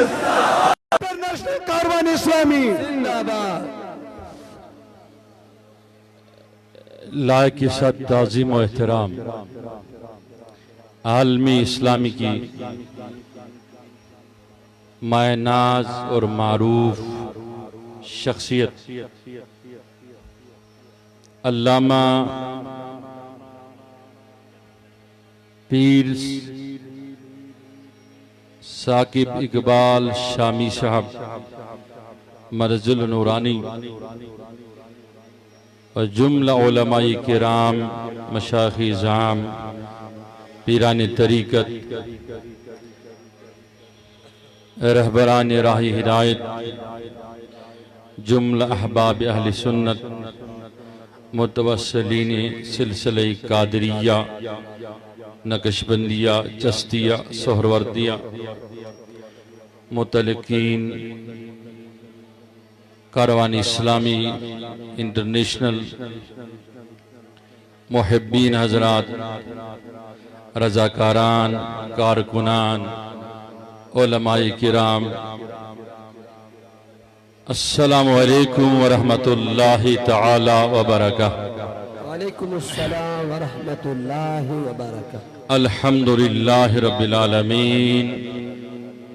International کاروان اسلامی لائق صد تعظیم و احترام عالمی اسلامی کی مائع ناز اور معروف شخصیت علامہ پیر ثاقب اقبال شامی صاحب مرض النورانی اور جملہ علماء کرام مشایخ اعظام پیران طریقت رہبران راہ ہدایت جملہ احباب اہل سنت متوسلین سلسلہ قادریہ نقشبندیہ چشتیہ سہروردیہ متعلقین کاروان اسلامی انٹرنیشنل محبین حضرات رضاکاران کارکنان علماء کرام السلام علیکم ورحمۃ اللہ تعالی وبرکاتہ وعلیکم السلام ورحمۃ اللہ وبرکاتہ الحمدللہ رب العالمین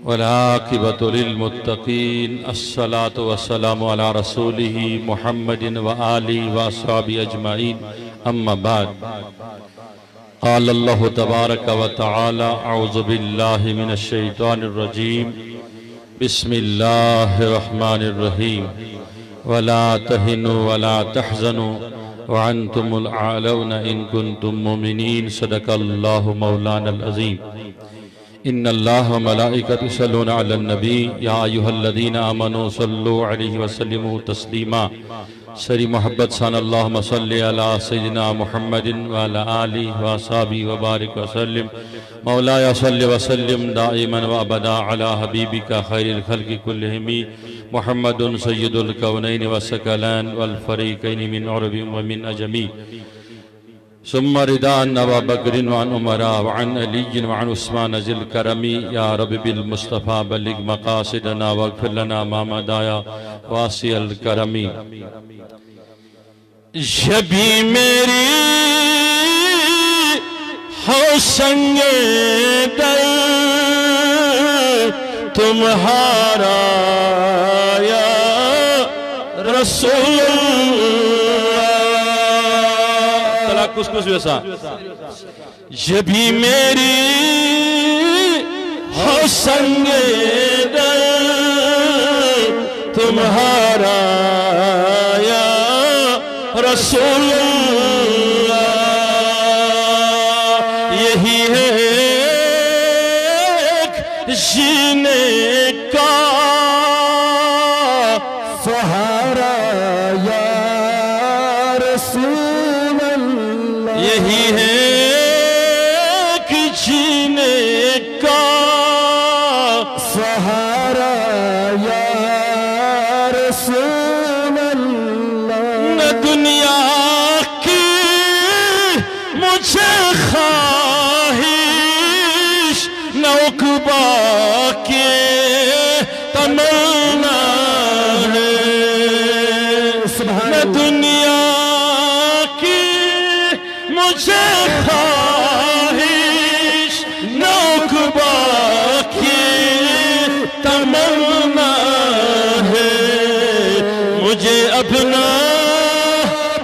والعاقبۃ للمتقین الصلاة والسلام علی رسولہ محمد وآلہ واصحابہ اجمعین اما بعد قال اللہ تبارک وتعالی اعوذ باللہ من الشیطان الرجیم بسم اللہ الرحمن الرحیم ولا تہنوا ولا تحزنوا وعنتم العالون ان کنتم مومنین صدق اللہ مولانا العظیم ان اللہ و ملائکۃ یصلون علی النبی یا ایھا الذین آمنوا صلوا علیہ وسلموا تسلیما سری محبت سان اللہم صلی علی سیدنا محمد وعلی آلہ وصحبہ وبارک وسلم مولایا صلی وسلم دائما وابدا علی حبیبک خیر الخلق کلہم محمد سید الکونین والثقلین والفریقین من عرب ومن عجمی ثم رضا عن ابا بکر وعن عمر وعن علی وعن عثمان ذی الکرم یا رب بالمصطفى بلغ مقاصدنا واغفر لنا ما مضى واسع الکرم جبھی میری ہو سنگ دل تمہارا یا رسول کس کس ویسا جبھی میری ہو سنگ دل تمہارا یا رسول اللہ یہی ہے ایک جینے کا سہارا یا رسول اللہ یہی ہے ایک جینے کا سہارا یا رسول اللہ نہ دنیا کی مجھے خواہش نہ عقبیٰ کی تمنا ہے نہ دنیا کی مجھے خواہش نہ عقبیٰ کی تمنا ہے مجھے اپنا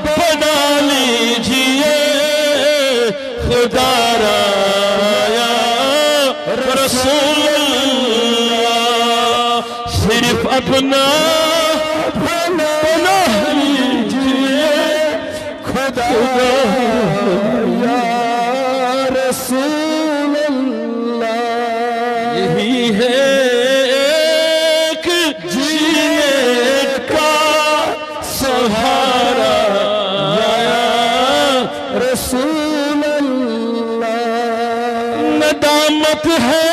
بنا لیجئے خدا را یا رسول اللہ صرف اپنا بنا لیجئے خدا یا رسول اللہ یہی ہے ایک جینے کا سہارا یا رسول اللہ ندامت ہے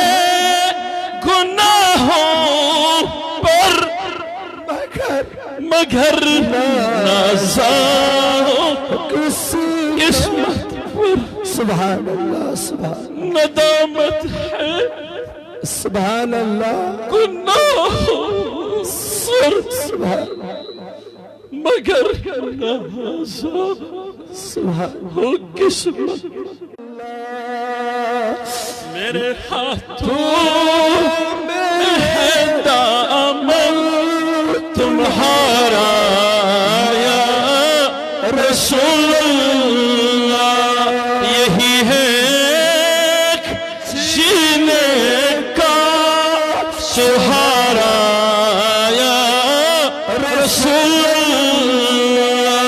گناہوں پر مگر نازاں قسمت پر سبحان اللہ سبحان ندامت ہے سبحان اللہ گناہ سبحان مگر نازا سبحان ہو قسمت میرے ہاتھوں میں ہے دامن تمہارا یا رسول اللہ یہی ہے جینے کا سہارا یا رسول اللہ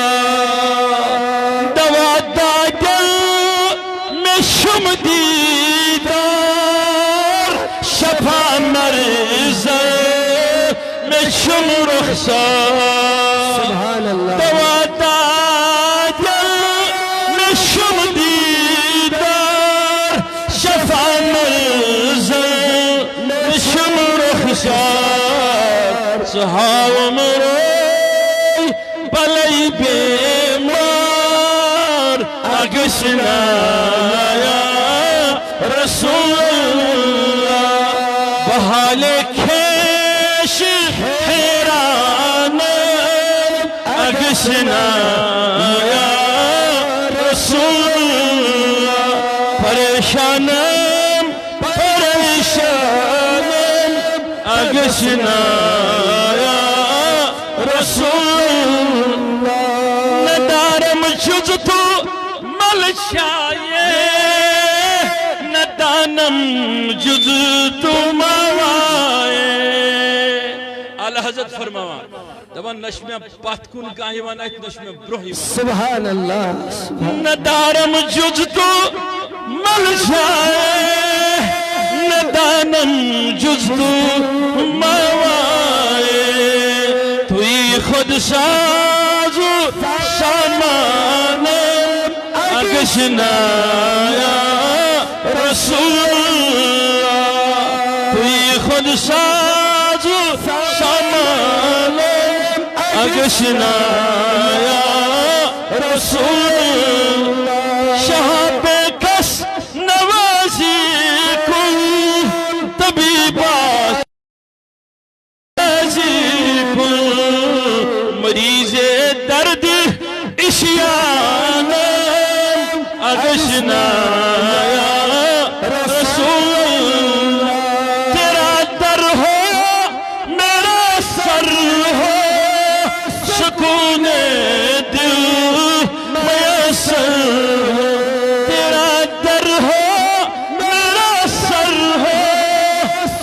دوا داغل میں شم دیدار شفا مرض میں شم رخسار سبحان اللہ دوا داغل میں شم دیدار شفا مرض میں شم رخسار سہاو مروی بلئی بیمار اگسنا یا رسول اللہ بحال کھیش حیران اگسنا یا رسول اللہ پریشانم پریشانم اگسنا یا رسول اللہ ندارم جز تو ملشائے ندانم جز تو موائے اعلی حضرت فرماوان دبان نشمہ پات کن کاہیوان ایت نشمہ بروہی سبحان اللہ ندارم جز تو ملشائے ندانم جز تو موائے توی خود سازو سامانم اگشنا یا رسول اللہ توی خود سازو سامانم اگشنا یا رسول اللہ شہاب کس نوازی کن طبیبات نوازی کن مریض درد اشیانم اگشنا یا رسول اللہ تیرا در ہو میرا سر ہو سکون دل میسر ہو تیرا در ہو میرا سر ہو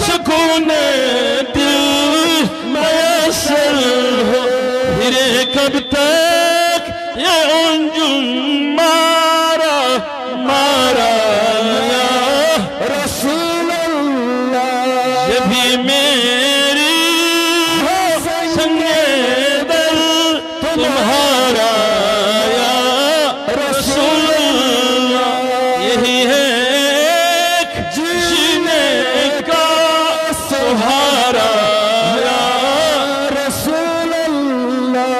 سکون دل میسر ہو پھرے کب تک یہ انجم مارا مارا یا رسول اللہ یہ بھی میری سنگے دل تمہارا یا رسول اللہ یہی ہے ایک جینے کا سہارا یا رسول اللہ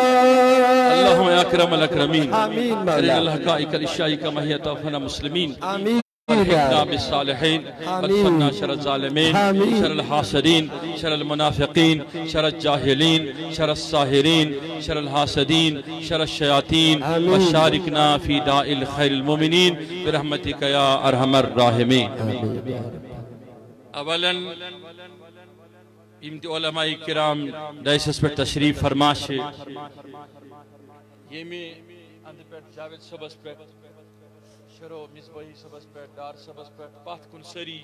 اللہم اکرم الاکرمین آمین مولا ارین الحقائق الاشیائی کا محیط توفنا مسلمین آمین الحقنا بالصالحین وادفنا شر الظالمین شر الحاسدین شر المنافقین شر الجاہلین شر الساہرین شر الحاسدین شر الشیاطین وشارکنا فی داء الخیر المومنین برحمتک یا ارحم الراحمین اولا امت علماء کرام دائسس پر تشریف فرماش یہ میں اندر پر جاوید صبح پر شروع مصباحی صبح پر دار صبح پر پات کن سری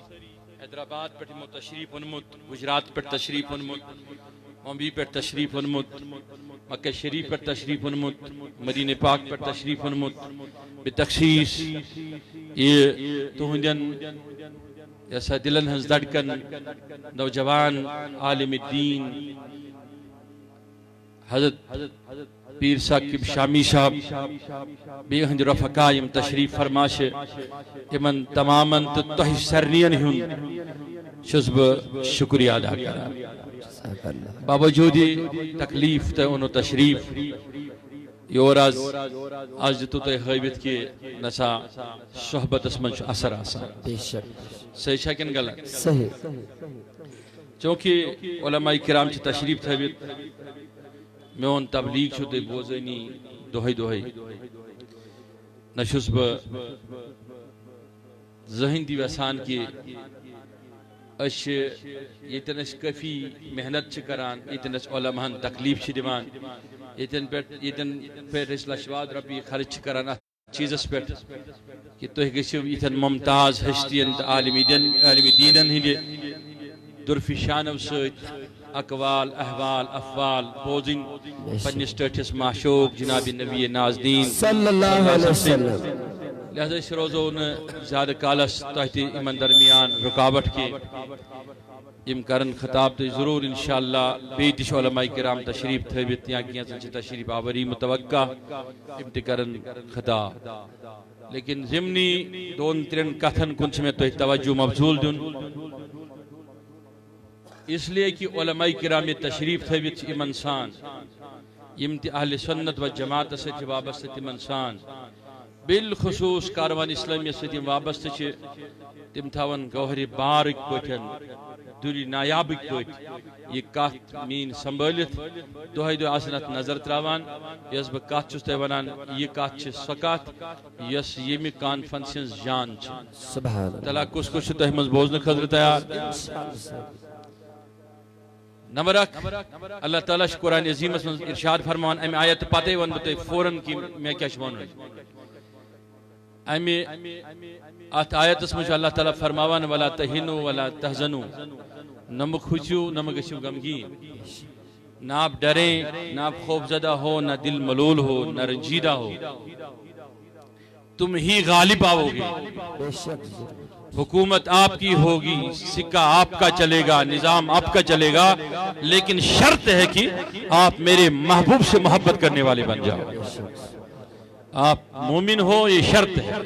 حیدرآباد پر تشریف انمت گجرات پر تشریف انمت ممبئی پر تشریف انمت مکہ شریف پر تشریف انمت مدینہ پاک پر تشریف انمت بتخصیص یہ تہندین جیسا دلن ہنس دڑکن نوجوان عالم الدین حضرت پیر ثاقب شامی صاحب بی ہند رفقائم تشریف فرماش امن تماماً تتوہی سرنین ہن شزب شکریہ ادا کرا باوجودی تکلیف تے انو تشریف یور آج تو تے حیبت کی نسا صحبت اسمنش اثر آسا صحیح چھا کن غلط صحیح چونکہ علماء کرام چھ تشریف تھویت میون تبلیغ چھو تے بوزنی دہائی دہائی نشس بہ ذہن دی ویسان کی اش یتن اس کافی محنت چھ کران یتن اس علماءن تکلیف چھ دیوان یتن پہ اس لشواد ربی خرچ کران چیزس پہ کہ تہ گژھو یتن ممتاز ہستین عالم دینن ہندِ درفشانو ست اقوال احوال افوال بوزن پنس ٹھٹھس معشوق جناب نبی نازدین صلی اللہ علیہ وسلم لہذا اس روزو زیادہ کالس تحت امن درمیان رکاوٹ کے یم کرن خطاب تو ضرور انشاءاللہ بیتش علماء کرام تشریف تھویت یا کیا سنچ تشریف آوری متوقع یم تہ کرن خطاب لیکن ضمنی دون ترین کتھن کن میں تو توجہ مبذول دن اس لیے کہ علماء کرام تشریف تھویت یم انسان یم تہ اہل سنت و جماعت سے وابستہ تم انسان بالخصوص کاروان اسلامی سے وابستہ تم تھاون گوہر بارک پٹھن دوری نایابک پٹ یہ کت مین سنبھلت دہائی دہ آسنت نظر تراوان یس بہ کت چھس تہ ونان یہ کت چھ سو کت یس یمہ کانفرنس ہنز جان سبحان تعالیٰ کس کس تہ مز بوزن خاطر تیار نمبر اک اللہ تعالیٰ قرآن عظیم من ارشاد فرمان امی آیت پتہ ون بہ فوراً کہ میں کیا ون امی ات آیتس مجھ اللہ تعالیٰ فرماوان ولا تہنو ولا تحزنو نم کھچو نم گشو غمگین نہ آپ ڈریں نہ آپ خوف زدہ ہو نہ دل ملول ہو نہ رنجیدہ ہو تم ہی غالب آؤ گے بے شک حکومت آپ کی ہوگی سکہ آپ کا چلے گا نظام آپ کا چلے گا لیکن شرط ہے کہ آپ میرے محبوب سے محبت کرنے والے بن جاؤ آپ مومن ہو یہ شرط ہے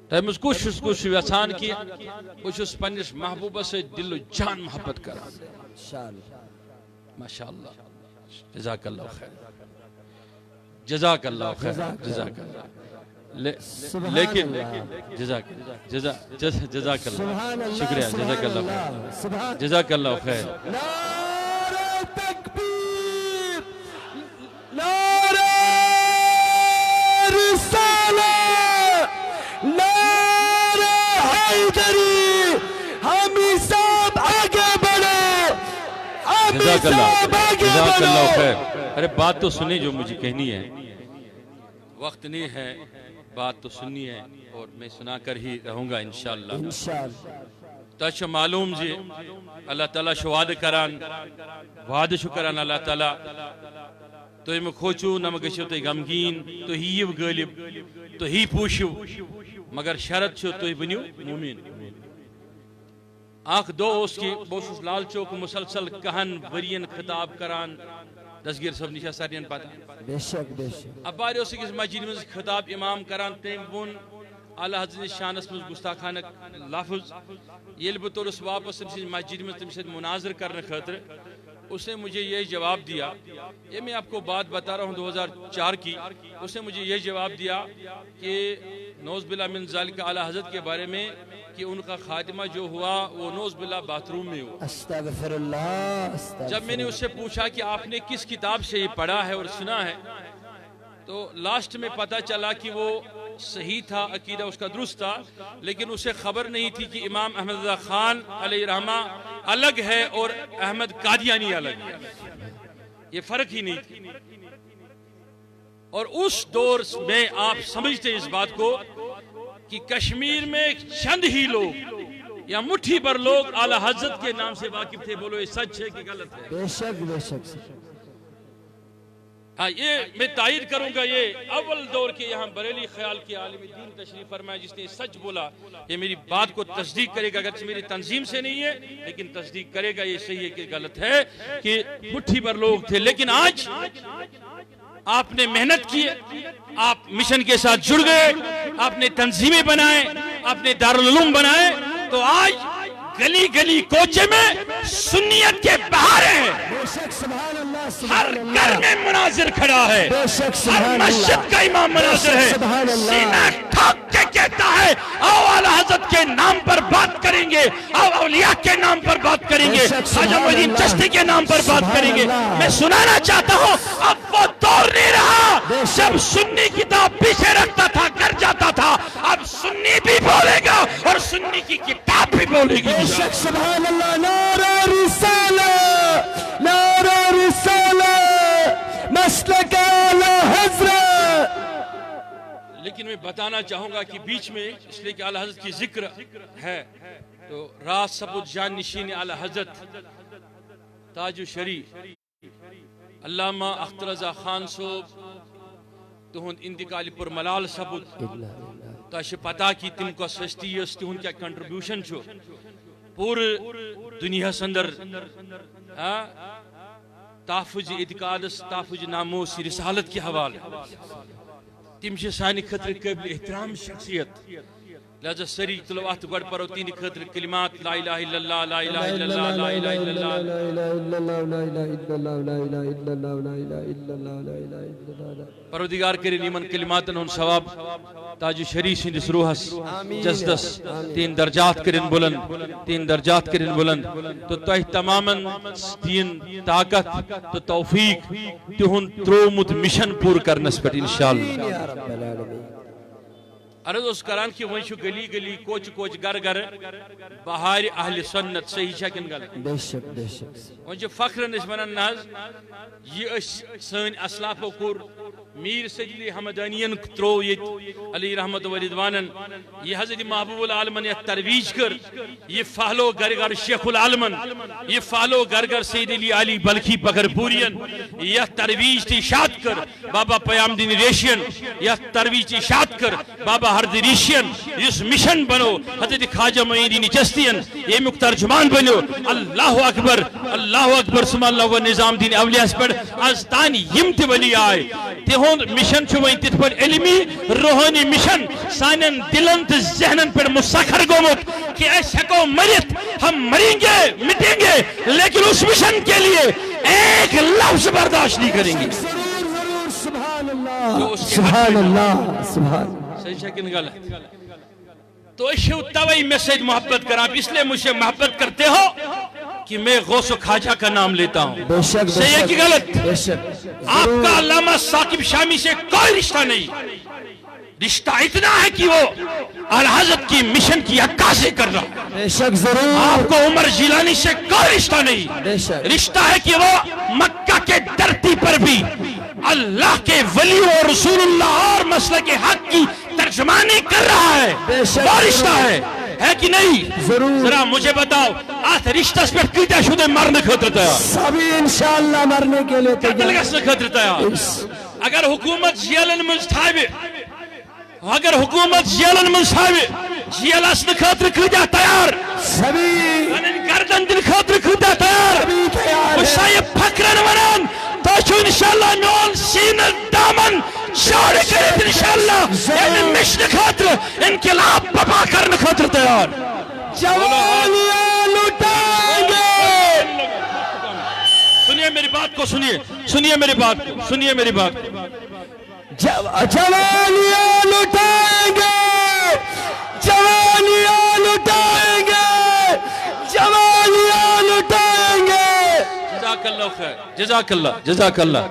تیمز کچھ ویسان کی کچھ پنس محبوبہ سے دل و جان محبت کرا ماشاءاللہ جزاک اللہ خیر جزاک اللہ خیر جزاک اللہ لیکن جزاک اللہ شکریہ جزاک اللہ خیر جزاک اللہ خیر نعرہ تکبیر نعرہ رسالہ نعرہ حیدری ہمیں سب آگے بڑھو ہمیں جزاک اللہ سب آگے جزاک اللہ بڑھو خیر ارے بات تو سنی جو مجھے کہنی ہے وقت نہیں ہے بات تو سننی ہے اور میں سنا کر ہی رہوں گا انشاءاللہ انشاءاللہ تاچ معلوم جی اللہ تعالیٰ شواد کران وعد شکران اللہ تعالیٰ تو ہم کھوچو نم گشو تو غمگین تو ہی غالب تو ہی پوشو مگر شرط چھو تو بنیو مومن آنکھ دو اس کی بوسوس لال چوک مسلسل کہن ورین خطاب کران دستگیر صاحب نشا سارین پتہ بے شک بے شک اب باری اس کی مسجد میں خطاب امام کران تیم بون اعلی حضرت شانس میں گستاخانہ لفظ یہ بطور اس واپس مسجد میں تم سے مناظر کرنے خاطر اس نے مجھے یہ جواب دیا یہ میں آپ کو بات بتا رہا ہوں 2004 کی اس نے مجھے یہ جواب دیا کہ نوز باللہ من ذالک اعلی حضرت کے بارے میں کہ ان کا خاتمہ جو ہوا وہ نوز باللہ باتھ روم میں ہوا استغفر اللہ جب میں نے اس سے پوچھا کہ آپ نے کس کتاب سے یہ پڑھا ہے اور سنا ہے تو لاسٹ میں پتہ چلا کہ وہ صحیح تھا عقیدہ اس کا درست تھا لیکن اسے خبر نہیں تھی کہ امام احمد رضا خان علیہ رحمہ الگ ہے اور احمد قادیانی الگ ہے یہ فرق ہی نہیں تھی اور اس دور میں آپ سمجھتے ہیں اس بات کو کہ کشمیر میں چند ہی لوگ یا مٹھی پر لوگ اعلی حضرت کے نام سے واقف تھے بولو یہ سچ ہے کہ غلط ہے بے شک بے شک ہاں یہ میں تائید کروں گا یہ اول دور کے یہاں بریلی خیال کے عالم دین تشریف فرمایا جس نے سچ بولا یہ میری بات کو تصدیق کرے گا اگرچہ میری تنظیم سے نہیں ہے لیکن تصدیق کرے گا یہ صحیح ہے کہ غلط ہے کہ مٹھی پر لوگ تھے لیکن آج آپ نے محنت کی آپ مشن کے ساتھ جڑ گئے آپ نے تنظیمیں بنائے آپ نے دارالعلوم بنائے تو آج گلی گلی کوچے میں سنیت کے بہارے ہیں بے شک سبحان اللہ ہر سبحان گھر اللہ میں مناظر کھڑا ہے بے شک ہر سبحان اللہ مسجد کا امام مناظر ہے سبحان اللہ سینہ ٹھوک کے کہتا ہے او اعلی حضرت کے نام پر بات کریں گے، اولیاء کے نام پر بات کریں گے، خواجہ معین الدین چشتی کے نام پر بات کریں گے۔ میں سنانا چاہتا ہوں اب وہ دور نہیں رہا جب سنی کتاب پیچھے رکھتا تھا گر جاتا تھا، اب سنی بھی بولے گا اور سنی کی کتاب بھی بولے گی۔ بے شک سبحان اللہ، نعرہ رسالہ، نعرہ رسالہ، مسلک اعلی حضرت۔ لیکن میں بتانا چاہوں گا کہ بیچ میں اس لیے کہ اعلی حضرت کی ذکر ہے تو راز سبود جان نشین اعلی حضرت تاج الشریف علامہ اختر رضا خان صاحب تہند انتقال پر ملال سبود تہ پتہ کہ تم کو سستی اس تہند کیا کنٹریبیوشن چھو پورے دنیا اندر تحفظ اعتقادس تحفظ ناموس رسالت کے حوالے تم سانہ خطر قابل احترام شخصیت، لہذا سری تلو ات گۄڈٕ پرو تہندِ خٲطرٕ کلمات لا الہ الا اللہ لا الہ الا اللہ لا الہ الا اللہ۔ پروردگار کرن یمن کلماتن ہند ثواب تاج شریف سندس روحس جسدس تین درجات کرن بلند، تین درجات کرن بلند، تو تہ تمامن دین طاقت تو توفیق تہند ترومت مشن پور کرنس پہ انشاءاللہ۔ عرض اس کران کہ وہیں شو گلی گلی کوچ کوچ گر گر بہار اہل سنت صحیح شکن گل بے شک بے شک وہیں جو فخر نش ونان ناز یہ سن اسلافو کور میر سجلی حمدانین ترو یہ علی رحمت و رضوانن یہ حضرت محبوب العالمین ترویج کر یہ فالو گر گر شیخ العالمین یہ فالو گر گر سید علی علی بلخی پکر پورین یہ ترویج تی شاد کر بابا پیام دین ریشین یہ ترویج تی شاد کر بابا ہرد ریشین اس مشن بنو حضرت خواجہ معین الدین چشتین یہ مخترجمان بنو اللہ اکبر سم اللہ و نظام دین اولیاء پر از تانی یمت ولی آئے تہند مشن چھوئیں تت پر علمی روحانی مشن سانن دلن تو ذہنن پر مسخر گومت کہ ایسے کو مرت ہم مریں گے مٹیں گے لیکن اس مشن کے لیے ایک لفظ برداشت نہیں کریں گے۔ سبحان اللہ سبحان اللہ سبحان صحیح شکن غلط تو اشیو توئی میں سید محبت کرا اس لیے مجھے محبت کرتے ہو کہ میں غوث و خواجہ کا نام لیتا ہوں۔ بے شک صحیح کی غلط بے شک آپ کا علامہ ثاقب شامی سے کوئی رشتہ نہیں، رشتہ اتنا ہے کہ وہ اعلی حضرت کی مشن کی عکاسی کر رہا ہے۔ بے شک ضرور آپ کو عمر جیلانی سے کوئی رشتہ نہیں، بے شک رشتہ ہے کہ وہ مکہ کے دھرتی پر بھی اللہ کے ولی اور رسول اللہ اور مسلک حق کی ترجمانی کر رہا ہے، بے شک وہ رشتہ ہے کہ نہیں؟ ضرور ذرا مجھے بتاؤ آت رشتہ اس پر کیتا شدہ مرنے خطر تیار سبھی انشاءاللہ مرنے کے لیے قتل گسنے خطر تیار اگر حکومت جیلن منز تھائے اگر حکومت جیلن منز تھائے جیل اسن خطر کیتا تیار سبھی انن گردن دن خطر کیتا تیار سبھی تیار وہ شاید پھکرن ونان تو چھو انشاءاللہ میون سین دامن شاڑ کرت انشاءاللہ ان مشن خاطر انقلاب بپا کرن خاطر تیار جوانیاں لٹائیں گے۔ سنیے میری بات کو سنیے میری بات کو سنیے میری بات کو جوانیاں لٹائیں گے، جوانیاں لٹائیں گے، جوانیاں لٹائیں گے۔ جزاک اللہ خیر، جزاک اللہ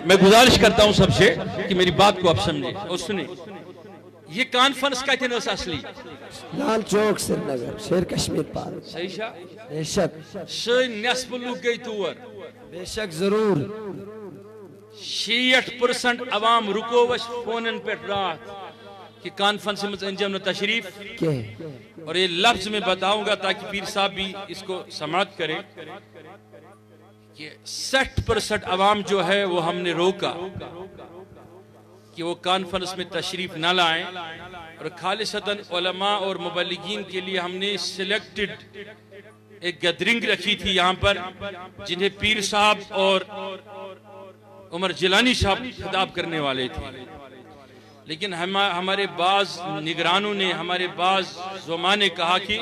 میں گزارش کرتا ہوں سب سے کہ میری بات کو آپ سمجھیں اور سنیں۔ یہ کانفرنس کا اتنے اصلی لال چوک سری نگر شیر کشمیر پارک صحیح شاہ بے شک سن نصف لوگ گئی تور بے شک ضرور 60% عوام رکو وش فونن پر رات کہ کانفرنس میں انجام تشریف کہ اور یہ لفظ میں بتاؤں گا تاکہ پیر صاحب بھی اس کو سماعت کرے کہ 60% عوام جو ہے وہ ہم نے روکا کہ وہ کانفرنس میں تشریف نہ لائیں اور خالصتاً علماء اور مبلغین کے لیے ہم نے سلیکٹڈ ایک گیدرنگ رکھی تھی یہاں پر جنہیں پیر صاحب اور عمر جیلانی صاحب خطاب کرنے والے تھے، لیکن ہمارے بعض نگرانوں نے ہمارے بعض زعماء نے کہا کہ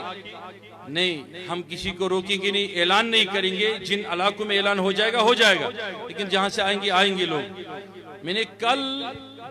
نہیں ہم کسی کو روکیں گے نہیں، اعلان نہیں کریں گے، جن علاقوں میں اعلان ہو جائے گا لیکن جہاں سے آئیں گے لوگ۔ میں نے کل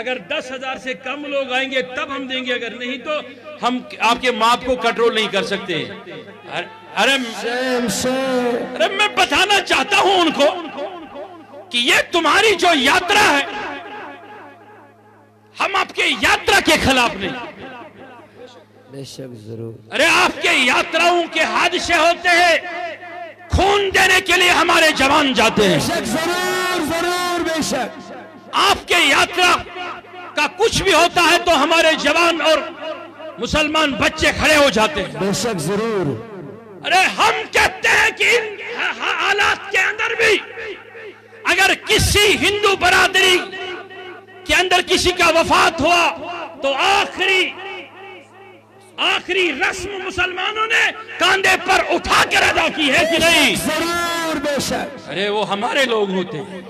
اگر 10,000 سے کم لوگ آئیں گے تب ہم دیں گے، اگر نہیں تو ہم آپ کے ماپ کو کنٹرول نہیں کر سکتے۔ ارے میں بتانا چاہتا ہوں ان کو کہ یہ تمہاری جو یاترا ہے، ہم آپ کے یاترا کے خلاف نہیں۔ بے شک ضرور۔ ارے آپ کے یاتراؤں کے حادثے ہوتے ہیں، خون دینے کے لیے ہمارے جوان جاتے ہیں۔ بے شک ضرور ضرور بے شک۔ آپ کے یاترا کا کچھ بھی ہوتا ہے تو ہمارے جوان اور مسلمان بچے کھڑے ہو جاتے ہیں۔ بے شک ضرور۔ ارے ہم کہتے ہیں کہ ان حالات کے اندر بھی اگر کسی ہندو برادری کے اندر کسی کا وفات ہوا تو آخری رسم مسلمانوں نے کاندھے پر اٹھا کر ادا کی ہے کہ نہیں؟ ضرور بے شک۔ ارے وہ ہمارے لوگ ہوتے ہیں۔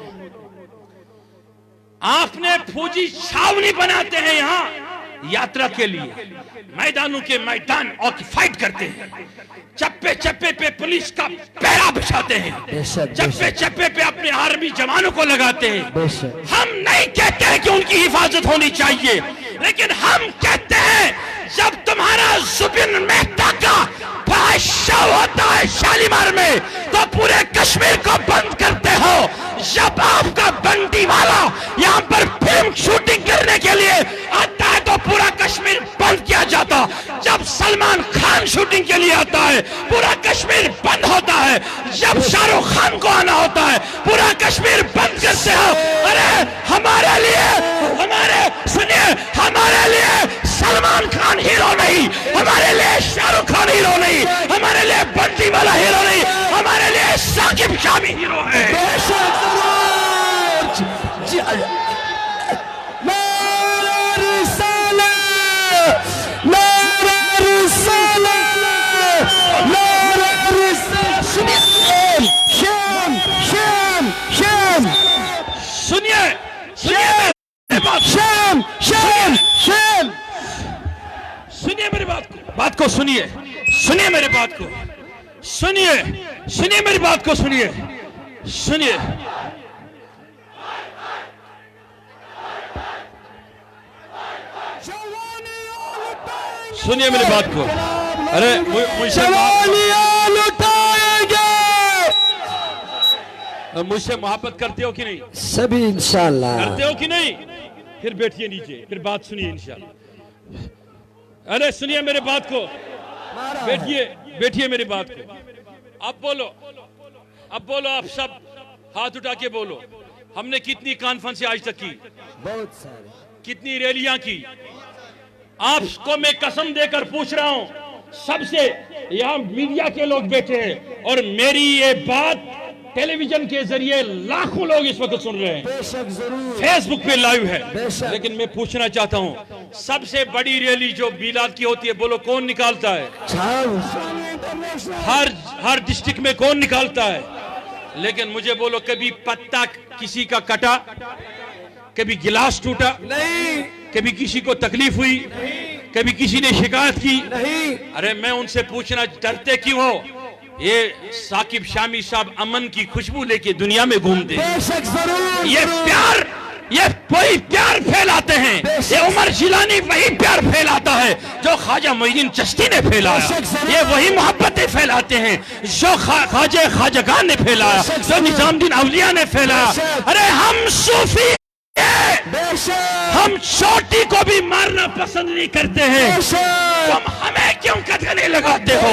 آپ نے فوجی چھاونی بناتے ہیں یہاں یاترا کے لیے، میدانوں کے میدان آکیفائیڈ کرتے ہیں، چپے چپے پہ پولیس کا پہرا بچھاتے ہیں، چپے چپے پہ اپنے آرمی جوانوں کو لگاتے ہیں۔ ہم نہیں کہتے ہیں کہ ان کی حفاظت ہونی چاہیے، لیکن ہم کہتے ہیں جب تمہارا زبین مہتا کا فحشہ ہوتا ہے شالیمار میں تو پورے کشمیر کو بند کرتے ہو۔ جب آپ کا بنٹی والا یہاں پر فلم شوٹنگ کرنے کے لیے آتا ہے تو پورا کشمیر بند کیا جاتا، جب سلمان خان شوٹنگ کے لیے آتا ہے پورا کشمیر بند ہوتا ہے، جب شاہ رخ خان کو آنا ہوتا ہے پورا کشمیر بند کرتے ہو۔ ارے ہمارے لیے ہمارے لیے سلمان خان ہیرو نہیں، ہمارے لیے شاہ رخ خان ہیرو نہیں، ہمارے لیے بنٹی والا ہیرو نہیں، ہمارے لیے ثاقب شامی ہیرو ہے۔ سنیے میری بات کو سنیے میری بات کو سنیے میری بات کو سنیے میری بات کو۔ ارے مجھ سے محبت کرتے ہو کہ نہیں؟ سبھی انشاءاللہ کرتے ہو کہ نہیں؟ پھر بیٹھئے نیچے، پھر بات سنیے انشاءاللہ۔ ارے سنیے میرے بات کو، بیٹھئے میری بات کو۔ اب بولو آپ سب ہاتھ اٹھا کے بولو، ہم نے کتنی کانفرنسیں آج تک کی؟ بہت سارے۔ کتنی ریلیاں کی؟ آپ کو میں قسم دے کر پوچھ رہا ہوں، سب سے یہاں میڈیا کے لوگ بیٹھے ہیں اور میری یہ بات ٹیلی ویژن کے ذریعے لاکھوں لوگ اس وقت سن رہے ہیں، بے شک ضرور۔ فیس بک پہ لائیو ہے۔ بے شک۔ لیکن میں پوچھنا چاہتا ہوں، سب سے بڑی ریلی جو میلاد کی ہوتی ہے بولو کون نکالتا ہے؟ ہر ڈسٹرکٹ میں کون نکالتا ہے؟ لیکن مجھے بولو کبھی پتا کسی کا کٹا؟ کبھی گلاس ٹوٹا؟ نہیں۔ کبھی کسی کو تکلیف ہوئی؟ کبھی کسی نے شکایت کی؟ نہیں۔ ارے میں ان سے پوچھنا، ڈرتے کیوں ہو؟ یہ ثاقب شامی صاحب امن کی خوشبو لے کے دنیا میں گھومتے ہیں، بے شک ضرور۔ یہ وہی پیار پھیلاتے ہیں، یہ عمر جیلانی وہی پیار پھیلاتا ہے جو خواجہ معین الدین چشتی نے پھیلایا، یہ وہی محبتیں پھیلاتے ہیں جو خواجہ خواجگان نے پھیلایا، جو نظام الدین اولیاء نے پھیلایا۔ ارے ہم صوفی ہم چھوٹی کو بھی مارنا پسند نہیں کرتے ہیں، تم ہمیں کیوں قدغنے لگاتے ہو؟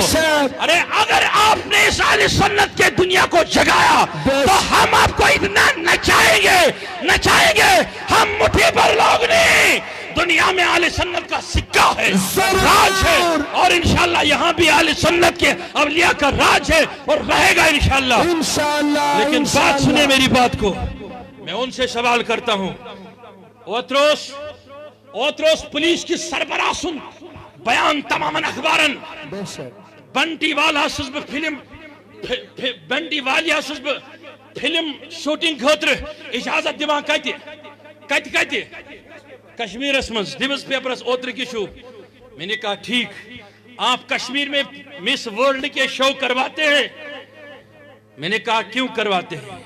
ارے اگر آپ نے اس اہل سنت کے دنیا کو جگایا تو ہم آپ کو اتنا نچائیں گے، ہم مٹھی پر لوگ نہیں، دنیا میں اہل سنت کا سکہ ہے، راج ہے، اور انشاءاللہ یہاں بھی اہل سنت کے اولیاء کا راج ہے اور رہے گا انشاءاللہ۔ لیکن بات سنیں میری بات کو، میں ان سے سوال کرتا ہوں، اوتروس پولیس کی سربراہ سن بیان تماما اخبارن بنٹی والا حسب فلم شوٹنگ خاطر اجازت دیوان کت کشمیر اسمز نیوز پیپرس اوتر کی شو۔ میں نے کہا ٹھیک، آپ کشمیر میں مس ورلڈ کے شو کرواتے ہیں؟ میں نے کہا کیوں کرواتے ہیں؟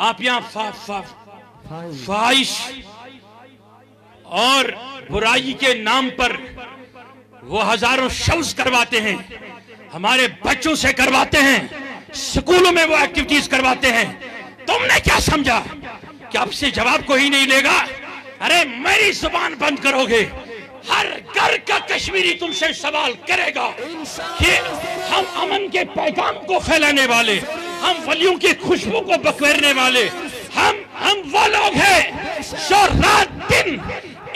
آپ یہاں فاحش اور برائی کے نام پر وہ ہزاروں شوز کرواتے ہیں، ہمارے بچوں سے کرواتے ہیں، سکولوں میں وہ ایکٹیویٹیز کرواتے ہیں. تم نے کیا سمجھا کہ اب سے جواب کوئی نہیں لے گا؟ ارے میری زبان بند کرو گے، ہر گھر کا کشمیری تم سے سوال کرے گا کہ ہم امن کے پیغام کو پھیلانے والے، ہم ولیوں کی خوشبو کو بکھیرنے والے، ہم وہ لوگ ہیں جو رات دن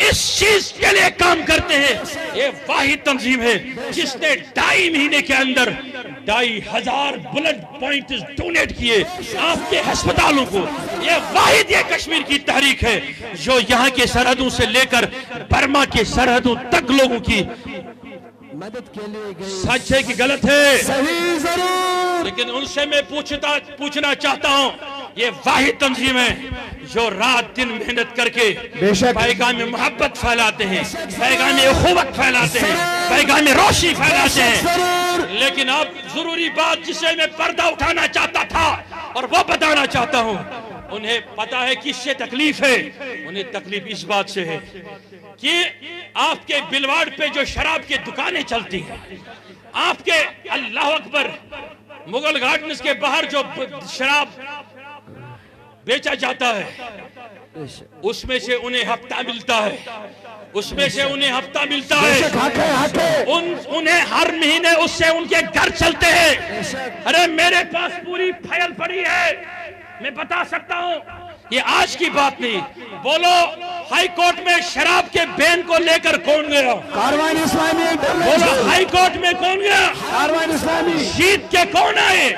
اس چیز کے لیے کام کرتے ہیں. یہ واحد تنظیم ہے جس نے 2.5 مہینے کے اندر 2,500 بلڈ پوائنٹس ڈونیٹ کیے آپ کے ہسپتالوں کو. یہ واحد یہ کشمیر کی تحریک ہے جو یہاں کے سرحدوں سے لے کر برما کے سرحدوں تک لوگوں کی مدد کے لیے گئی. سچ ہے کہ غلط ہے؟ صحیح ضرور. لیکن ان سے میں پوچھنا چاہتا ہوں، یہ واحد تنظیم ہے جو رات دن محنت کر کے پیغام محبت پھیلاتے ہیں، پیغام اخوت پھیلاتے ہیں، پیغام روشنی پھیلاتے ہیں. لیکن اب ضروری بات جسے میں پردہ اٹھانا چاہتا تھا اور وہ بتانا چاہتا ہوں، انہیں پتا ہے کس سے تکلیف ہے. انہیں تکلیف اس بات سے ہے کہ آپ کے بلواڑ پہ جو شراب کی دکانیں چلتی ہیں، آپ کے اللہ اکبر مغل گارڈنز کے باہر جو شراب بیچا جاتا ہے، اس میں سے انہیں ہفتہ ملتا ہے، اس میں سے انہیں ہفتہ ملتا ہے، انہیں ہر مہینے اس سے ان کے گھر چلتے ہیں. ارے میرے پاس پوری فائل پڑی ہے، میں بتا سکتا ہوں، یہ آج کی بات نہیں. بولو ہائی کورٹ میں شراب کے بین کو لے کر کون گیا؟ کاروان اسلامی. بولو ہائی کورٹ میں کون گیا؟ کاروان اسلامی. جیت کے کون آئے؟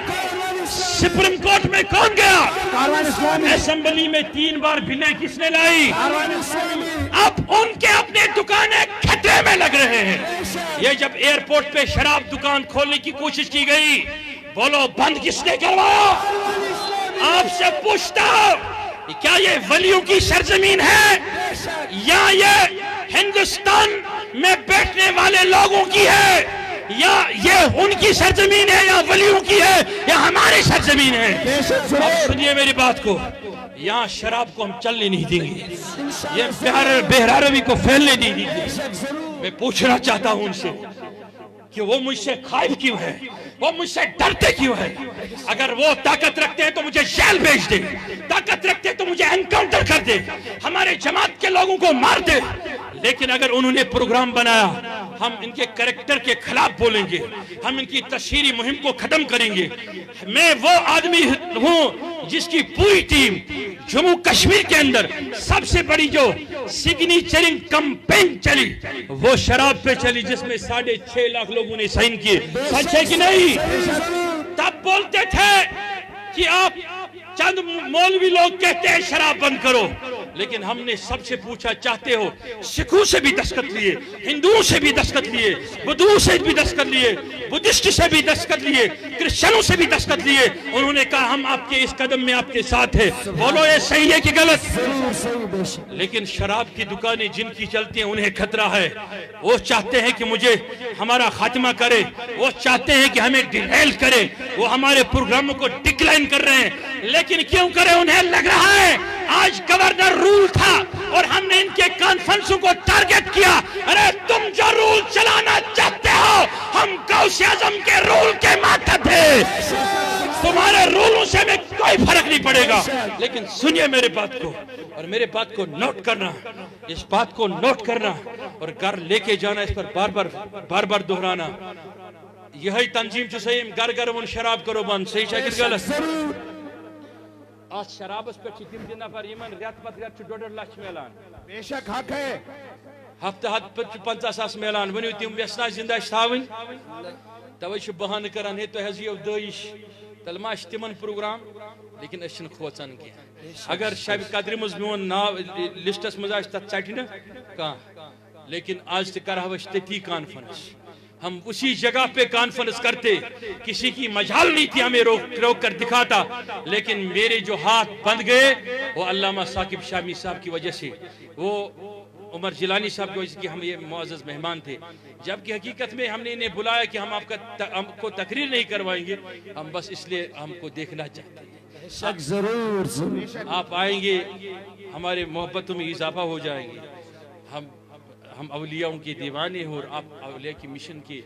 سپریم کورٹ میں کون گیا؟ کاروان اسلامی. اسمبلی میں 3 بار بلیں کس نے لائی؟ کاروان اسلامی. اب ان کے اپنے دکانیں خطرے میں لگ رہے ہیں. یہ جب ایئرپورٹ پہ شراب دکان کھولنے کی کوشش کی گئی، بولو بند کس نے کروایا؟ آپ سے پوچھتا ہوں، کیا یہ ولیوں کی سرزمین ہے یا یہ ہندوستان میں بیٹھنے والے لوگوں کی ہے؟ یا یہ ان کی سرزمین ہے یا ولیوں کی ہے یا ہماری سرزمین ہے؟ اب سنیے میری بات کو، یہاں شراب کو ہم چلنے نہیں دیں گے، یہ بہراروی کو پھیلنے نہیں دیں گے. میں پوچھنا چاہتا ہوں ان سے کہ وہ مجھ سے خائف کیوں ہے، وہ مجھ سے ڈرتے کیوں ہے؟ اگر وہ طاقت رکھتے ہیں تو مجھے جیل بھیج دے، طاقت رکھتے ہیں تو مجھے انکاؤنٹر کر دے، ہمارے جماعت کے لوگوں کو مار دے. لیکن اگر انہوں نے پروگرام بنایا، ہم ان کے کریکٹر کے خلاف بولیں گے، ہم ان کی تشہیری مہم کو ختم کریں گے. میں وہ آدمی ہوں جس کی پوری ٹیم جموں کشمیر کے اندر سب سے بڑی جو سگنیچرنگ کمپین چلی وہ شراب پہ چلی، جس میں 6.5 لاکھ لوگوں نے سائن کیے. سچ ہے کہ نہیں؟ تب بولتے تھے کہ آپ چند مولوی لوگ کہتے ہیں شراب بند کرو، لیکن ہم نے سب سے پوچھا چاہتے ہو؟ سکھوں سے بھی دستخط لیے، ہندوؤں سے بھی دستخط لیے، بدھوں سے بھی دستخط لیے، بدھسٹ سے بھی دستخط لیے، کرسچنوں سے بھی دستخط لیے. انہوں نے کہا ہم آپ کے اس قدم میں آپ کے ساتھ ہیں. بولو یہ صحیح ہے کہ غلط؟ لیکن شراب کی دکانیں جن کی چلتی ہیں انہیں خطرہ ہے. وہ چاہتے ہیں کہ مجھے ہمارا خاتمہ کرے، وہ چاہتے ہیں کہ ہمیں ڈیریل کرے، وہ ہمارے پروگراموں کو ڈکلائن کر رہے ہیں. لیکن کیوں کرے؟ انہیں لگ رہا ہے آج گورنر رول تھا اور ہم نے ان کے کانفرنسوں کو ٹارگٹ کیا. ارے تم جو رول چلانا چاہتے ہو، ہم غوث اعظم کے رول کے ماتحت ہیں، تمہارے رولوں سے میں کوئی فرق نہیں پڑے گا. لیکن سنیے میرے بات کو، اور میرے بات کو نوٹ کرنا، اس بات کو نوٹ کرنا اور گھر لے کے جانا، اس پر بار بار دہرانا. یہی تنظیم جو صحیح گھر گھر ون شراب کرو بند، صحیح شکل غلط؟ آج شرابس پہ تم تم نفر یمن ریت پتہ ریت 1.5 لاکھ ملان. بے شک حق ہے. ہفتہ 50,000 ملان. ونیو تم یسنا زندہ تھاون، توے بہانہ کران ہے تہ حظ یو دٲیش تل ما تمن پروگرام. لیکن اس کھوچان کی اگر شب قدر مز میون ناو لسٹس مز تک ٹھٹ نا کان. لیکن آج تہ کرہو تتی کانفرنس، ہم اسی جگہ پہ کانفرنس کرتے، کسی کی مجال نہیں تھی ہمیں روک کر دکھاتا. لیکن میرے جو ہاتھ بند گئے وہ علامہ ثاقب شامی صاحب کی وجہ سے، وہ عمر جیلانی صاحب کی وجہ سے کہ ہم یہ معزز مہمان تھے. جبکہ حقیقت میں ہم نے انہیں بلایا کہ ہم آپ کو تقریر نہیں کروائیں گے، ہم بس اس لیے ہم کو دیکھنا چاہتے ہیں. ضرور آپ آئیں گے، ہمارے محبتوں میں اضافہ ہو جائیں گے. ہم اولیاؤں کے دیوانے ہیں اور آپ اولیاء کی مشن کے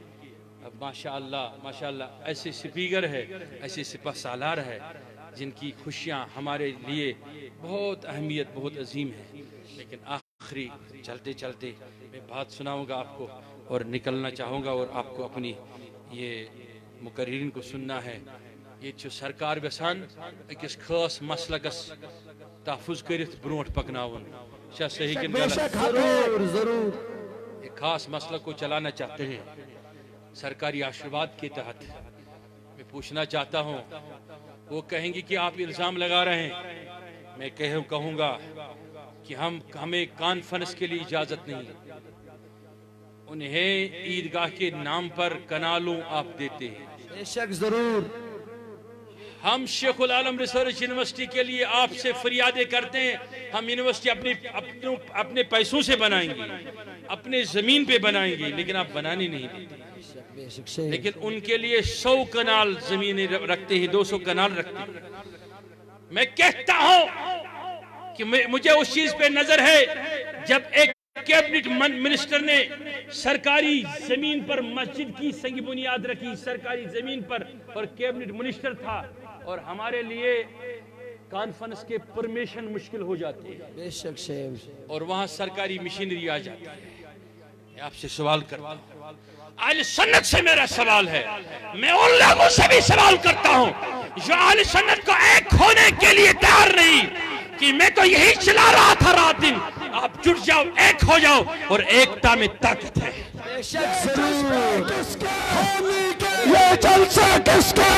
ماشاءاللہ ایسے سپیکر ہے، ایسے سپہ سالار ہے جن کی خوشیاں ہمارے لیے بہت اہمیت بہت عظیم ہے. لیکن آخری چلتے چلتے میں بات سناؤں گا آپ کو اور نکلنا چاہوں گا، اور آپ کو اپنی یہ مقررین کو سننا ہے. یہ سرکار گژھان اکس خاص مسلکس تحفظ کرت برونٹ پکناون. صحیح کن غلط؟ ضرور ضرور. ایک خاص مسلک کو چلانا چاہتے ہیں سرکاری آشرواد کے تحت. میں پوچھنا چاہتا ہوں، وہ کہیں گی کہ آپ الزام لگا رہے ہیں، میں کہوں گا کہ ہمیں کانفرنس کے لیے اجازت نہیں. انہیں عیدگاہ کے نام پر کنالوں آپ دیتے ہیں. بے شک ضرور. ہم شیخ العالم ریسرچ یونیورسٹی کے لیے آپ سے فریادیں کرتے ہیں. ہم یونیورسٹی اپنے پیسوں سے بنائیں گے، اپنے زمین پہ بنائیں گے، لیکن آپ بنانے نہیں دیتے. بے شک شیخ. لیکن ان کے لیے 100 کنال زمینیں رکھتے ہیں، 200 کنال رکھتے ہیں. میں کہتا ہوں کہ مجھے اس چیز پہ نظر ہے، جب ایک کیبنٹ منسٹر نے سرکاری زمین پر مسجد کی سنگ بنیاد رکھی، سرکاری زمین پر، اور کیبنٹ منسٹر تھا، اور ہمارے لیے کانفرنس کے پرمیشن مشکل ہو جاتے ہیں. بے شک شیخ. اور وہاں سرکاری مشینری آ جاتی ہے. میں آپ سے سوال کرتا ہوں، اہل سنت سے میرا سوال ہے، میں ان لوگوں سے بھی سوال کرتا ہوں جو اہل سنت کو ایک ہونے کے لیے تیار نہیں، کہ میں تو یہی چلا رہا تھا رات دن. آپ جڑ جاؤ، ایک ہو جاؤ، اور ایکتا میں طاقت ہے. بے شک ضرور. یہ جلسہ کس کا؟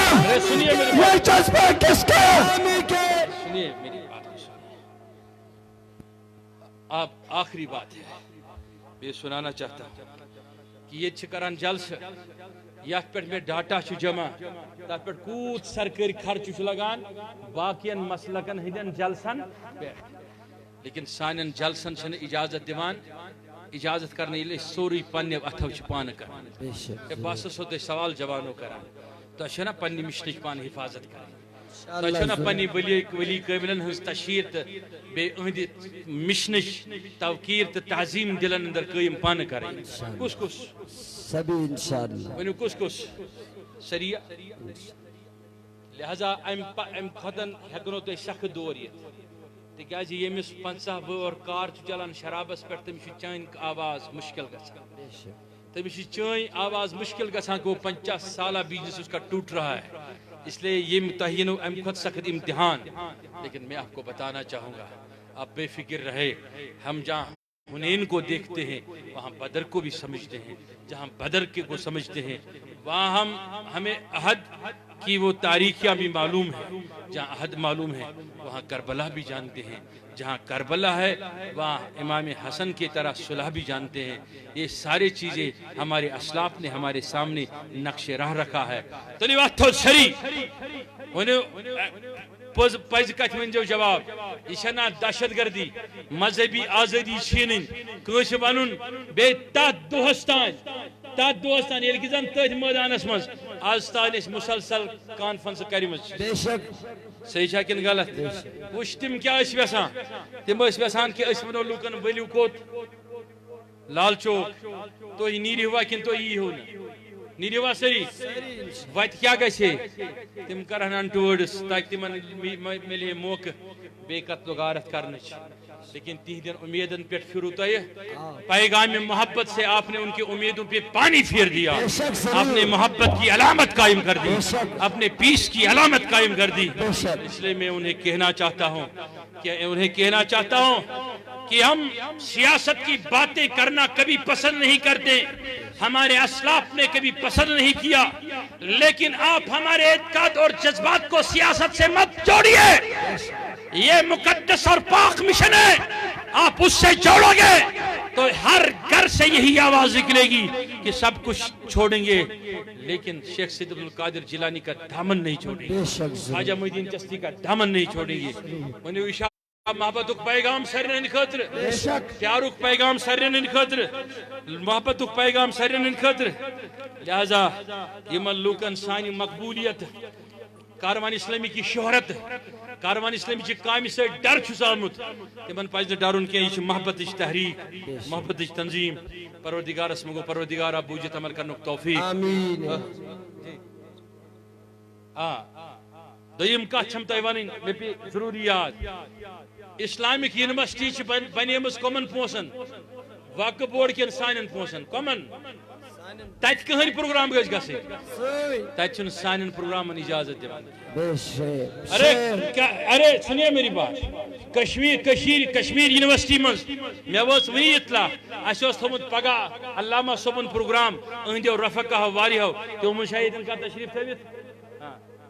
سنیے میری یہ جذبہ کس کا؟ سنیے میری بات کو سنیے. آپ آخری بات ہے میں سنانا چاہتا ہوں کہ یہ چکران جلسہ یات پر میں ڈاٹا چھ جمع تات پر کوت سرکاری خرچ لگان باقین مسلکن ہدن جلسن پہ، لیکن سانن جلسن چھن اجازت دیوان. اجازت کرنے یہ سوری پنہ اتھو چھ پان کران. بے شک. بس سو تے سوال جوانو کران تو چھنا پنہ مشنچ پان حفاظت کران. تو چھنا پنہ ولی قابلن ہز تشہیر تو بے اہد مشنچ توقیر تو تعظیم دلن اندر قائم پان کران. کس کس سبھی انشاءاللہ. ونیو کس کس سریع. لہذا ام خطن ہیکنو تے شخ دور یہ تکیاز یمس 50 وہر کار چلان شرابس پہ تمس چین آواز مشکل گژھان. تمس چین آواز مشکل گژھان کو 50 سالہ بزنس اس کا ٹوٹ رہا ہے. اس لیے یہ متعین ام خود سخت امتحان. لیکن میں آپ کو بتانا چاہوں گا، آپ بے فکر رہے. ہم جہاں حنین کو دیکھتے ہیں وہاں بدر کو بھی سمجھتے ہیں. جہاں بدر کے کو سمجھتے ہیں وہاں ہمیں احد کی وہ تاریخیاں بھی معلوم ہے. جہاں احد معلوم ہے وہاں کربلا بھی جانتے ہیں. جہاں کربلا ہے وہاں امام حسن کی طرح صلح بھی جانتے ہیں. یہ سارے چیزیں ہمارے اسلاف نے ہمارے سامنے نقش راہ رکھا ہے. تو نہیں بات تو سری پز کت ون جواب. یہ نا دہشت گردی، مذہبی آزادی چھینن کنس ون بی تات دہس تان یل زن تھی میدانس مز آز تان مسلسل کانفرنس کرم. بے شک. صحیح چھا کن غلط؟ وچ تم کیا یژھان؟ تم یژھان کہ اس ونو لوکن ؤلِو کوت لال چوک تھی نیرو کن تھی ییو نیروا سری وت کیا گژھِ تم کرہن انٹورڈس تاکہ تمن ملے موقع بے قتل و غارت کرنچ. لیکن تہندین امیدن پہ پھرو تہ پیغام محبت سے آپ نے ان کی امیدوں پہ پانی پھیر دیا. آپ نے محبت کی علامت قائم کر دی، اپنے پیس کی علامت قائم کر دی. اس لیے میں انہیں کہنا چاہتا ہوں کہ ہم سیاست کی باتیں کرنا کبھی پسند نہیں کرتے، ہمارے اسلاف نے کبھی پسند نہیں کیا. لیکن آپ ہمارے اعتقاد اور جذبات کو سیاست سے مت جوڑیے. یہ مقدس اور پاک مشن ہے، آپ اس سے جوڑو گے تو ہر گھر سے یہی آواز نکلے گی کہ سب کچھ چھوڑیں گے لیکن شیخ سید عبد القادر جیلانی کا دامن نہیں چھوڑیں گے، خواجہ معین الدین چشتی کا دامن نہیں چھوڑیں گے. محبت پیغام سرین خاطر، پیارک پیغام سرین خاطر، محبت پیغام سرین خاطر. لہذا یمن لوکن سانی مقبولیت کاروان اسلامی کی شہرت کاروان اسلامی کی کام سے ڈر چھس آمت تمن پزِ نہٕ ڈرُن کینٛہہ یہ محبتٕچ تحریک محبتٕچ تنظیم پروردگارس مگو پروردگارا بوجھت عمل کرنُک توفیق آمین دوٚیِم کتھ چھم تۄہہِ وَنٕنۍ مےٚ پے ضروٗری یاد اسلامک یونیورسٹی چھِ بنیمٕژ کمن پونٛسن وقف بورڈ کٮ۪ن سانٮ۪ن پونٛسن کمن تتہِ کٕہٕنۍ پروگرام گژھِ گژھٕنۍ تتہِ چھُنہٕ سانٮ۪ن پروگرامن اجازت دِوان ارے سنیے میری بات کشمیر یونیورسٹی مز مے وٲژ وٕنی اطلاع اسہِ اوس تھوٚمُت پگاہ علامہ صٲبُن پروگرام أہنٛدیو رفقاہو واریاہو تِمو مشاہدن کا تشریف تھٲوِتھ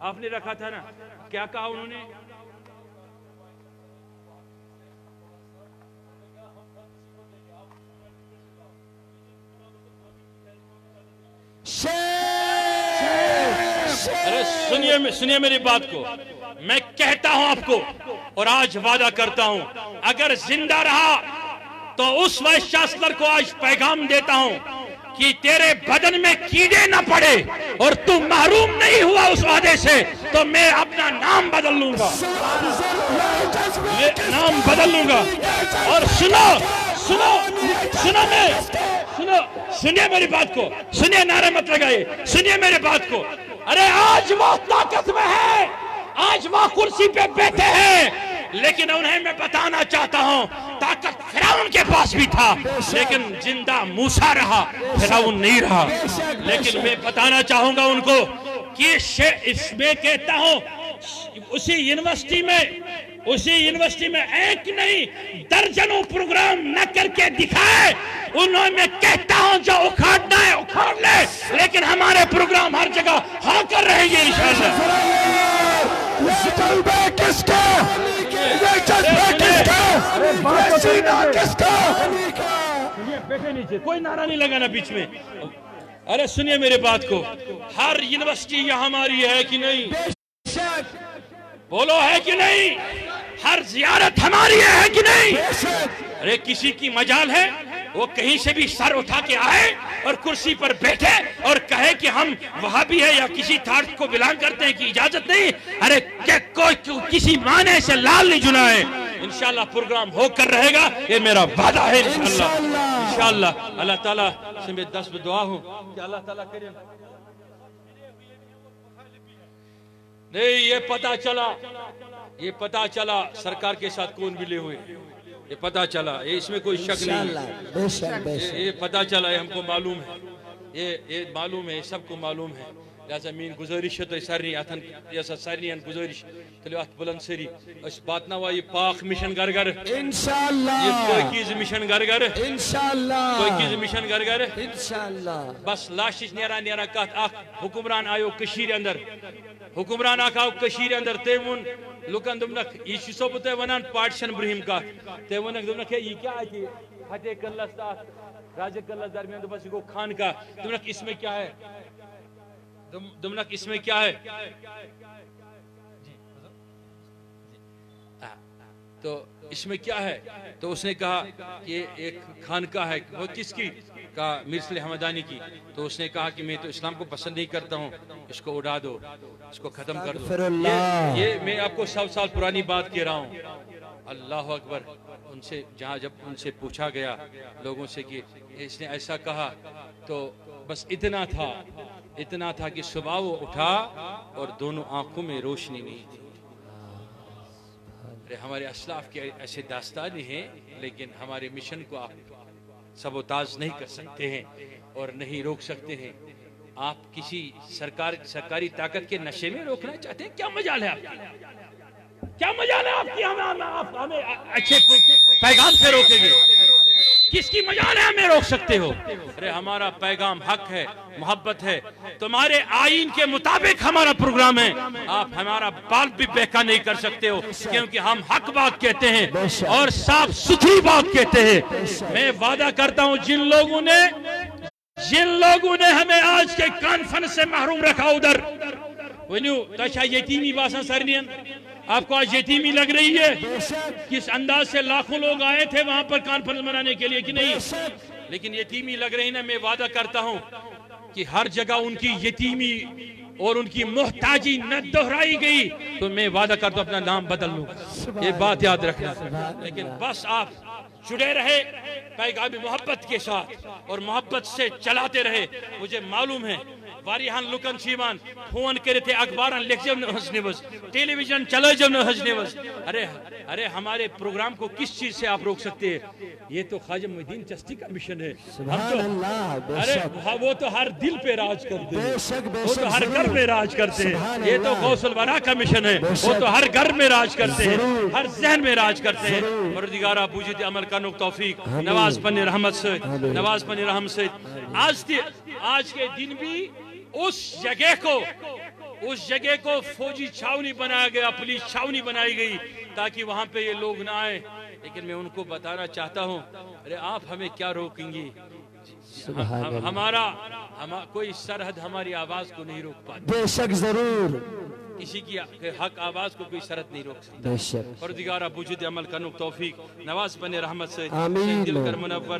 آپ نے رکھا تھا نا کیا کہا انہوں نے ارے سنیے میری بات کو میں کہتا ہوں آپ کو اور آج وعدہ کرتا ہوں اگر زندہ رہا تو اس وائس چانسلر کو آج پیغام دیتا ہوں کہ تیرے بدن میں کیڑے نہ پڑے اور تو محروم نہیں ہوا اس وعدے سے تو میں اپنا نام بدل لوں گا اور سنیے میری بات کو سنیے نعرے مت لگائے سنیے میری بات کو ارے آج وہ طاقت میں ہے آج وہ کرسی پہ بیٹھے ہیں لیکن انہیں میں بتانا چاہتا ہوں طاقت فرعون کے پاس بھی تھا لیکن زندہ موسیٰ رہا فرعون نہیں رہا لیکن میں بتانا چاہوں گا ان کو کہ اس میں کہتا ہوں اسی یونیورسٹی میں ایک نہیں درجنوں پروگرام نہ کر کے دکھائے انہوں میں کہتا ہوں جو اکھاڑنا ہے اکھاڑ لے لیکن ہمارے پروگرام ہر جگہ ہاں کر رہیں گے انشاءاللہ یہ جلوہ کس کا یہ جذبہ کس کا یہ سینہ کس کا بیٹھے نیچے کوئی نعرہ نہیں لگانا بیچ میں ارے سنیے میرے بات کو ہر یونیورسٹی یہاں ہماری ہے کہ نہیں بولو ہے کہ نہیں ہر زیارت ہماری ہے کہ نہیں ارے کسی کی مجال ہے وہ کہیں سے بھی سر اٹھا کے آئے اور کرسی پر بیٹھے اور کہے کہ ہم وہابی ہے یا کسی تھاٹ کو بلانگ کرتے ہیں کہ اجازت نہیں ارے کوئی کسی معنی سے لال نہیں جنا ہے انشاءاللہ پروگرام ہو کر رہے گا یہ میرا وعدہ ہے انشاءاللہ اللہ تعالیٰ سے میں دست دعا ہوں کہ اللہ تعالیٰ کرے نہیں یہ پتا چلا سرکار کے ساتھ کون ملے ہوئے یہ پتا چلا اس میں کوئی شک نہیں یہ پتا چلا یہ ہم کو معلوم ہے یہ معلوم ہے سب کو معلوم ہے لہذا مین گزارش ہے تو سارنی اتن ایسا سارنی گزارش تلو ات بلند سری اس بات نہ یہ پاک مشن گھر گھر انشاءاللہ یہ کوئی چیز مشن گھر گھر انشاءاللہ کوئی چیز مشن گھر گھر انشاءاللہ بس لاشش نیرا کت اخ حکمران آیو کشیر اندر حکمران آو کشیر اندر تیمون لوکن دمنک یہ سو بتے ونان پارٹیشن برہم کا تیمونک دمنک یہ کیا ہے کہ فتح قلعہ ساتھ راجہ قلعہ درمیان تو بس کو خان کا دمنک اس میں کیا ہے دمنک اس میں کیا ہے تو اس میں کیا ہے تو اس نے کہا کہ ایک خانقاہ ہے وہ کس کی کہا میر صالح حمدانی کی تو اس نے کہا کہ میں تو اسلام کو پسند نہیں کرتا ہوں اس کو اڑا دو اس کو ختم کر دو یہ میں آپ کو 100 سال پرانی بات کہہ رہا ہوں اللہ اکبر ان سے جب ان سے پوچھا گیا لوگوں سے کہ اس نے ایسا کہا تو بس اتنا تھا کہ صبح وہ اٹھا اور دونوں آنکھوں میں روشنی نہیں تھی ہمارے اسلاف کے ایسے داستان ہیں لیکن ہمارے مشن کو آپ سبوتاج نہیں کر سکتے ہیں اور نہیں روک سکتے ہیں آپ کسی سرکاری طاقت کے نشے میں روکنا چاہتے ہیں کیا مجال ہے آپ کی کیا مجال ہے آپ کی ہمیں اچھے پیغام سے روکیں گے کس کی مجال ہے ہمیں روک سکتے ہو ارے ہمارا پیغام حق ہے محبت ہے تمہارے آئین کے مطابق ہمارا پروگرام ہے آپ ہمارا بال بھی بہکا نہیں کر سکتے ہو کیونکہ ہم حق بات کہتے ہیں اور صاف ستھری بات کہتے ہیں میں وعدہ کرتا ہوں جن لوگوں نے ہمیں آج کے کانفرنس سے محروم رکھا ادھر ونیو تشا یتیمی باسان سرنین آپ کو آج یتیمی لگ رہی ہے کس انداز سے لاکھوں لوگ آئے تھے وہاں پر کانفرنس منانے کے لیے کہ نہیں لیکن یتیمی لگ رہی نا میں وعدہ کرتا ہوں کہ ہر جگہ ان کی یتیمی اور ان کی محتاجی نہ دہرائی گئی تو میں وعدہ کرتا ہوں اپنا نام بدل لوں. یہ بات یاد رکھنا. لیکن بس آپ جڑے رہے پیغام محبت کے ساتھ اور محبت سے چلاتے رہے. مجھے معلوم ہے واریہان لکن چیمان فون کرتے اخباران لکھ جب نہ بس ٹیلی ویژن چلے جب نہ بس. ارے ہمارے پروگرام کو کس چیز سے آپ روک سکتے ہیں؟ یہ تو خواجہ معین الدین چشتی کا مشن ہے. ارے وہ تو ہر دل پہ راج کرتے ہیں, وہ تو ہر گھر میں راج کرتے ہیں. یہ تو غوث الورا کا مشن ہے, وہ تو ہر گھر میں راج کرتے ہیں, ہر ذہن میں راج کرتے ہیں. پروردگارہ بوجھت عمل کرنے کو توفیق نواز پنی رحمت سے, نواز پنی رحمت سے. آج کے دن بھی اس جگہ کو فوجی چھاونی بنایا گیا, پولیس چھاونی بنائی گئی تاکہ وہاں پہ یہ لوگ نہ آئیں. لیکن میں ان کو بتانا چاہتا ہوں, ارے آپ ہمیں کیا روکیں گے؟ کوئی سرحد ہماری آواز کو نہیں روک پاتی. بے شک ضرور کسی کی حق آواز کو کوئی سرحد نہیں روک سکتا. پروردگارہ بوجھت عمل کرنے کو توفیق نواز پنی رحمت سے دل کر منور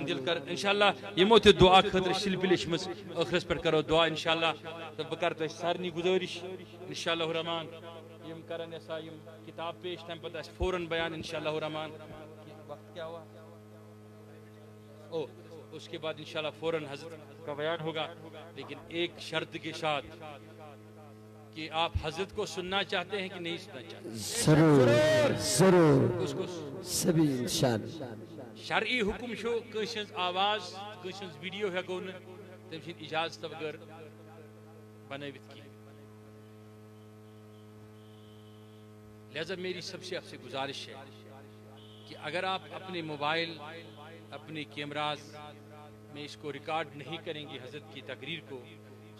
دل کر. انشاءاللہ یہ موت دعا خطر شل بلش مز آخرس پر کرو دعا انشاءاللہ. تو بکر تو سارنی گزارش انشاءاللہ الرحمن یم کرن ایسا یم کتاب پیش تم پتہ فوراً بیان انشاءاللہ الرحمن. وقت کیا ہوا؟ اس کے بعد انشاءاللہ فوراً حضرت کا بیان ہوگا. لیکن ایک شرط کے ساتھ کہ آپ حضرت کو سننا چاہتے ہیں کہ نہیں سننا چاہتے؟ ضرور سبھی انشاءاللہ. شرعی حکم شو کشنز آواز کشنز ویڈیو ہے گون تم سن اجازت بغیر بنائیت کی. لہذا میری سب سے آپ سے گزارش ہے کہ اگر آپ اپنے موبائل اپنے کیمراز میں اس کو ریکارڈ نہیں کریں گے حضرت کی تقریر کو,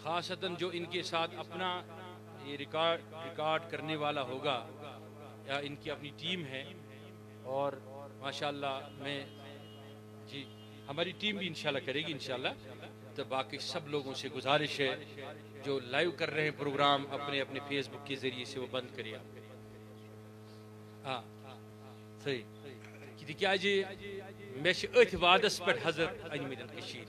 خاصتاً جو ان کے ساتھ اپنا یہ ریکارڈ کرنے والا ہوگا یا ان کی اپنی ٹیم ہے, اور ماشاءاللہ میں جی ہماری ٹیم بھی انشاءاللہ کرے گی انشاءاللہ. تو باقی سب لوگوں سے گزارش ہے جو لائیو کر رہے ہیں پروگرام اپنے اپنے فیس بک کے ذریعے سے وہ بند کریے. ہاں صحیح کیا جی میں ات وعدس پہ حضرت انمت کشیر,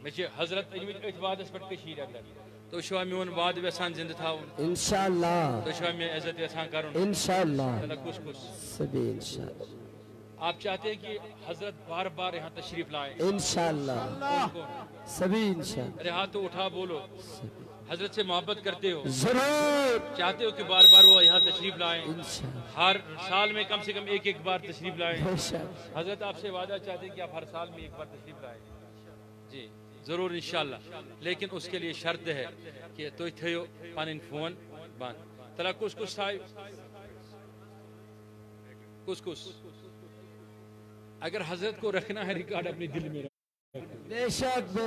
میں حضرت انمت ات وعدس پہ کشیر اندر. تو شو میون وعد ویسان زندہ تھا انشاءاللہ, تو شو میں عزت ویسان کروں انشاءاللہ کس سبھی انشاءاللہ. آپ چاہتے ہیں کہ حضرت بار بار یہاں تشریف لائیں؟ انشاءاللہ سبھی انشاءاللہ. ارے ہاتھ تو اٹھا بولو, حضرت سے محبت کرتے ہو, ضرور چاہتے ہو کہ بار بار وہ یہاں تشریف لائیں, انشاءاللہ. ہر سال میں کم سے کم ایک بار تشریف لائیں. بے شک حضرت آپ سے وعدہ چاہتے ہیں کہ آپ ہر سال میں ایک بار تشریف لائیں. جی ضرور انشاءاللہ. لیکن اس کے لیے شرط ہے کہ تو تھیو پانن فون بند. تلا کس تھائی کس اگر حضرت کو رکھنا ہے ریکارڈ اپنے دل میں رکھو, بے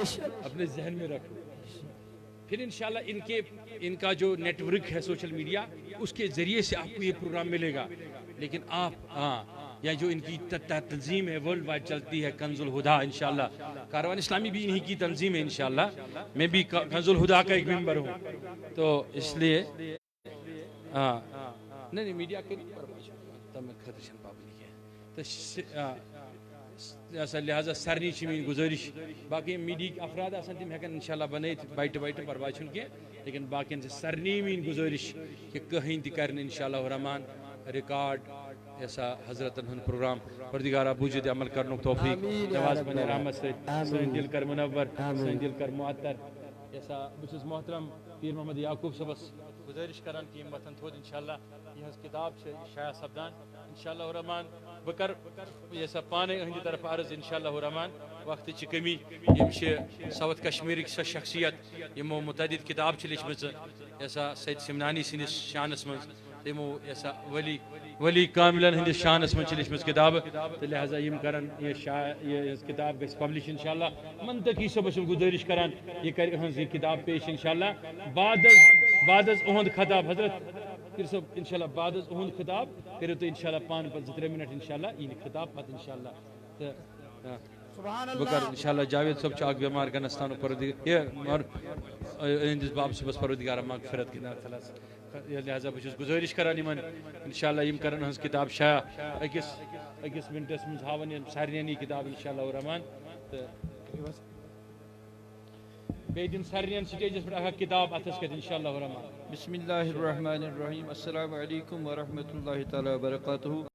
شک اپنے ذہن میں رکھو. پھر انشاءاللہ ان کا جو نیٹ ورک ہے سوشل میڈیا اس کے ذریعے سے آپ کو یہ پروگرام ملے گا. لیکن آپ یا جو ان کی تنظیم ہے ورلڈ وائڈ چلتی ہے کنز الہدا انشاءاللہ, کاروان اسلامی بھی انہی کی تنظیم ہے انشاءاللہ, میں بھی کنز الہدا کا ایک ممبر ہوں. تو اس لیے نہیں میڈیا کے لہذا سارنی میں گزارش باقی میڈیا افراد آسان تم ہیکن انشاءاللہ بنائت بائٹ پرواہ چھن کی. لیکن باقی سارنی میں گزارش کہ کہیں تہ کرن انشاءاللہ الرحمن ریکارڈ ایسا حضرتن ہن پروگرام. پروردگارہ بوجھت عمل کرنک توفیق نواز پنی رحمت سے سن دل کر منور سن دل کر معطر. ایسا بس محترم پیر محمد یعقوب صبس گزارش کران کہ وطن تھود انشاءاللہ یہ کتاب شایع سپدان انشاءاللہ الرحمن. بکر ایسا پانے ہندی طرف عرض انشاءاللہ الرحمن وقت چی کمی یم ساؤتھ کشمیر سو شخصیت یمو متعدد کتاب لچمز ایسا سید سمنانی سندس شانس من تمو ایسا ولی کاملن ہندس شانس من لچمز کتاب. تو لہذا یم کرن یہ کتاب گھس پبلش انشاءاللہ. منطقی صبح گزارش کران یہ کر ہنز یہ کتاب پیش انشاءاللہ بعد از اہند خطاب حضرت پھر صاحب انشاءاللہ بعد از اہند خطاب کرو تو انشاءاللہ پان پر 2-3 منٹ انشاءاللہ یہ خطاب پت انشاءاللہ. بکر انشاءاللہ جاوید صاحب چاک بیمار گنستان پر اندس باب صبح پروردگار مغفرت کی نار خلاص. لہذا بہت گزارش کران یمن انشاءاللہ یم کرن ہنز کتاب شایع اکس منٹس من ہاون سارنی کتاب انشاءاللہ الرحمن. بیٚیہِ دِن سارنٕے سٹیجس پٮ۪ٹھ اکھ کِتاب اَتھس کٮ۪تھ اِنشاء اللہ الرحمٰن. بسم اللہ الرحمن الرحیم. السلام علیکم ورحمۃ اللہ تعالیٰ وبرکاتہ.